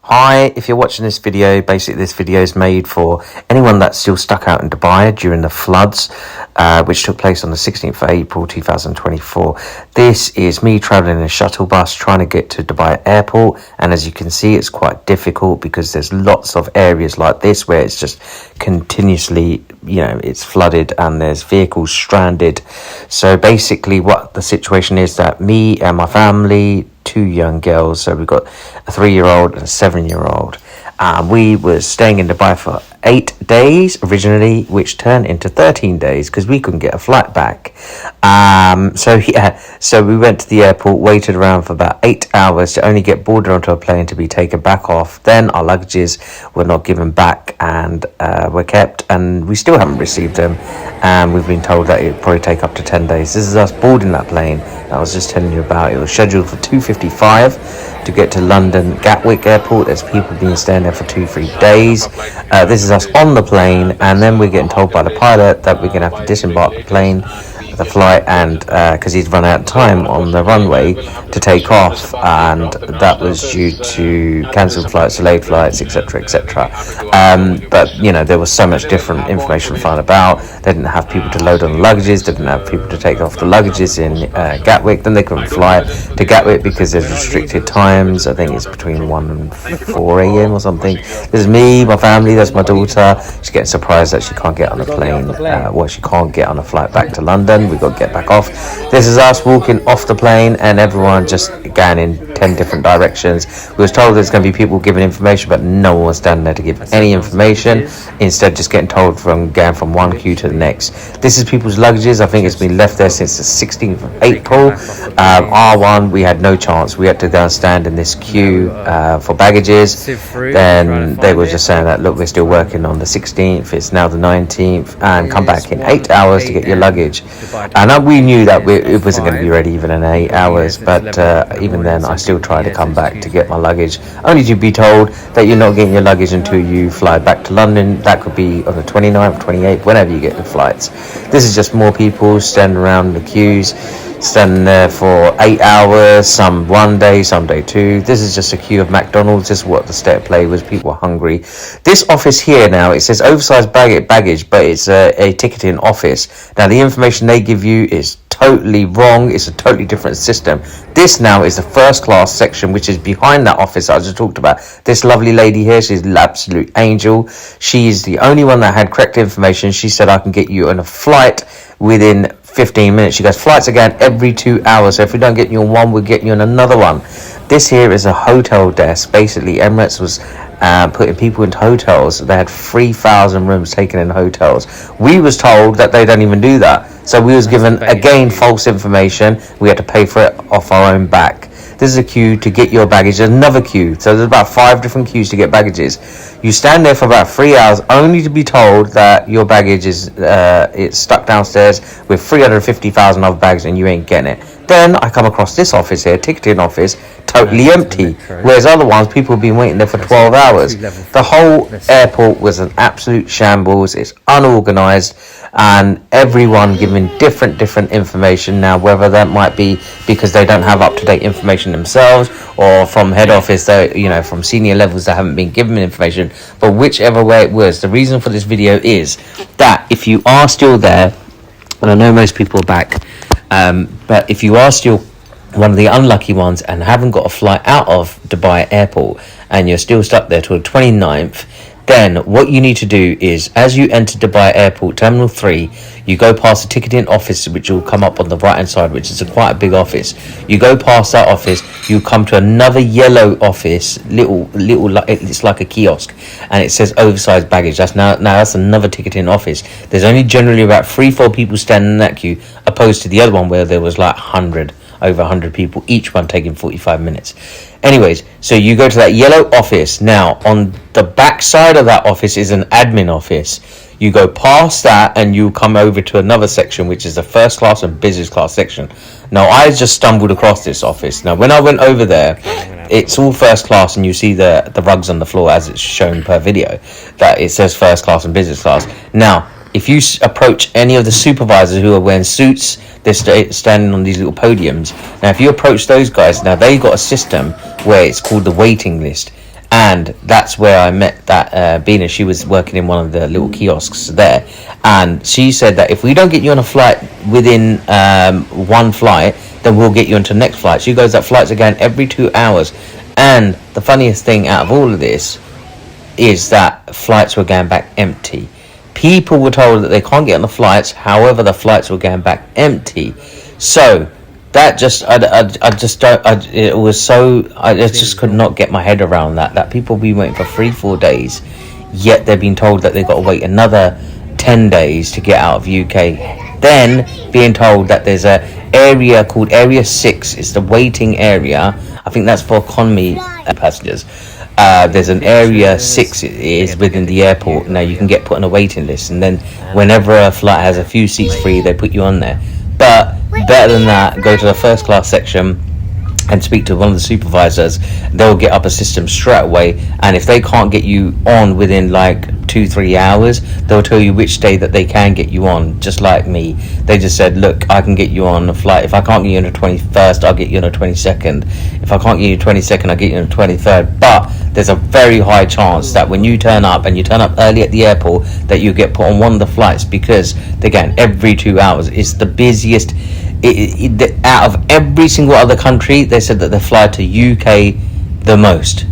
Hi, if you're watching this video, basically this video is made for anyone that's still stuck out in Dubai during the floods, which took place on the 16th of April 2024. This is me traveling in a shuttle bus trying to get to Dubai airport, and as you can see, it's quite difficult because there's lots of areas like this where it's just continuously, it's flooded and there's vehicles stranded. So basically what the situation is that me and my family, two young girls, so we've got a 3-year-old and a 7-year-old. We were staying in Dubai for 8 days originally, which turned into 13 days because we couldn't get a flight back. So we went to the airport, waited around for about 8 hours to only get boarded onto a plane to be taken back off. Then our luggages were not given back and were kept, and we still haven't received them. And we've been told that it'd probably take up to 10 days. This is us boarding that plane that I was just telling you about. It was scheduled for 2:55 to get to London Gatwick Airport. There's people been staying there for 2-3 days. This is us on the plane, and then we're getting told by the pilot that we're going to have to disembark the flight, and because he's run out of time on the runway to take off, and that was due to cancelled flights, delayed flights, etc. But there was so much different information flying about. They didn't have people to load on the luggages, they didn't have people to take off the luggages in Gatwick. Then they couldn't fly to Gatwick because there's restricted times. I think it's between 1 and 4 a.m. or something. This is me, my family, that's my daughter. She's getting surprised that she can't get on a plane. She can't get on a flight back to London. We've got to get back off. This is us walking off the plane, and everyone just going in 10 different directions. We was told there's going to be people giving information, but no one was standing there to give any information. Instead, just getting told going from one queue to the next. This is people's luggages. I think it's been left there since the 16th of April. R1, we had no chance. We had to go and stand in this queue for baggages. Then they were just saying that, look, we're still working on the 16th. It's now the 19th, and come back in 8 hours to get your luggage. And we knew that it wasn't going to be ready even in 8 hours, but even then I still tried to come back to get my luggage, only to be told that you're not getting your luggage until you fly back to London. That could be on the 29th, 28th, whenever you get the flights. This is just more people standing around the queues, standing there for 8 hours, some one day, some day two. This is just a queue of McDonald's. This is what the state of play was. People were hungry. This office here now, it says oversized baggage, but it's a ticketing office. Now the information they give you is totally wrong. It's a totally different system. This now is the first class section, which is behind that office I just talked about. This lovely lady here, she's an absolute angel. She's the only one that had correct information. She said, I can get you on a flight within 15 minutes. She goes, flights again every 2 hours. So if we don't get you on one, we'll get you on another one. This here is a hotel desk. Basically, Emirates was putting people into hotels. They had 3,000 rooms taken in hotels. We was told that they don't even do that. So we was given, again, false information. We had to pay for it off our own back. This is a queue to get your baggage. There's another queue. So there's about 5 different queues to get baggages. You stand there for about 3 hours only to be told that your baggage is it's stuck downstairs with 350,000 of bags and you ain't getting it. Then I come across this office here, ticketing office, totally empty. Whereas other ones, people have been waiting there for 12 hours. The whole airport was an absolute shambles. It's unorganized, and everyone giving different information. Now, whether that might be because they don't have up-to-date information themselves, or from head office, from senior levels that haven't been given information. But whichever way it was, the reason for this video is that if you are still there, and I know most people are back, but if you are still one of the unlucky ones and haven't got a flight out of Dubai airport and you're still stuck there till the 29th, then what you need to do is, as you enter Dubai airport terminal 3, you go past the ticketing office, which will come up on the right hand side, which is quite a big office. You go past that office, you come to another yellow office, little it's like a kiosk, and it says oversized baggage. That's another ticketing office. There's only generally about 3-4 people standing in that queue, opposed to the other one where there was like over 100 people, each one taking 45 minutes. Anyways, so you go to that yellow office. Now, on the back side of that office is an admin office. You go past that and you come over to another section, which is the first class and business class section. Now, I just stumbled across this office. Now, when I went over there, it's all first class, and you see the rugs on the floor as it's shown per video, that it says first class and business class. Now, if you approach any of the supervisors who are wearing suits, they're standing on these little podiums. Now, if you approach those guys, now they got a system where it's called the waiting list. And that's where I met that Bina. She was working in one of the little kiosks there, and she said that if we don't get you on a flight within one flight, then we'll get you onto the next flight. She goes, that flights are going every 2 hours. And the funniest thing out of all of this is that flights were going back empty. People were told that they can't get on the flights, however the flights were going back empty. So that just I just could not get my head around that people be waiting for 3-4 days, yet they're being told that they've got to wait another 10 days to get out of UK. Then being told that there's a area called Area 6, it's the waiting area. I think that's for economy passengers. There's an Area 6 is within the airport. Now you can get put on a waiting list, and then whenever a flight has a few seats free, they put you on there. But better than that, go to the first class section and speak to one of the supervisors. They'll get up a system straight away, and if they can't get you on within like 2-3 hours, they'll tell you which day that they can get you on. Just like me, they just said, look, I can get you on a flight. If I can't get you on the 21st, I'll get you on the 22nd. If I can't get you on the 22nd, I'll get you on the 23rd. But there's a very high chance that when you turn up, and you turn up early at the airport, that you get put on one of the flights, because again, every 2 hours is the busiest. Out of every single other country, they said that they fly to UK the most.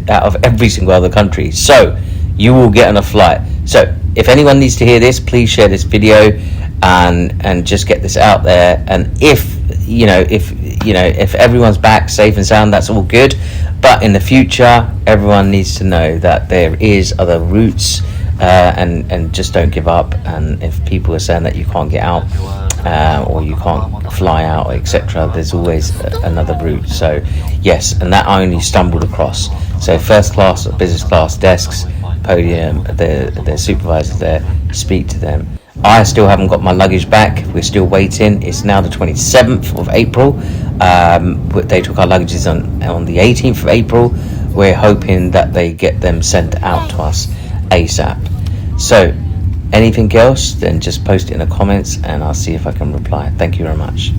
Out of every single other country. So you will get on a flight. So if anyone needs to hear this, please share this video and just get this out there. And if everyone's back safe and sound, that's all good. But in the future, everyone needs to know that there is other routes, and just don't give up. And if people are saying that you can't get out, or you can't fly out, etc., there's always another route. So yes, and that I only stumbled across. So first class or business class desks, podium, the supervisors there, speak to them. I still haven't got my luggage back. We're still waiting. It's now the 27th of April. They took our luggages on the 18th of April. We're hoping that they get them sent out to us ASAP. So anything else, then just post it in the comments and I'll see if I can reply. Thank you very much.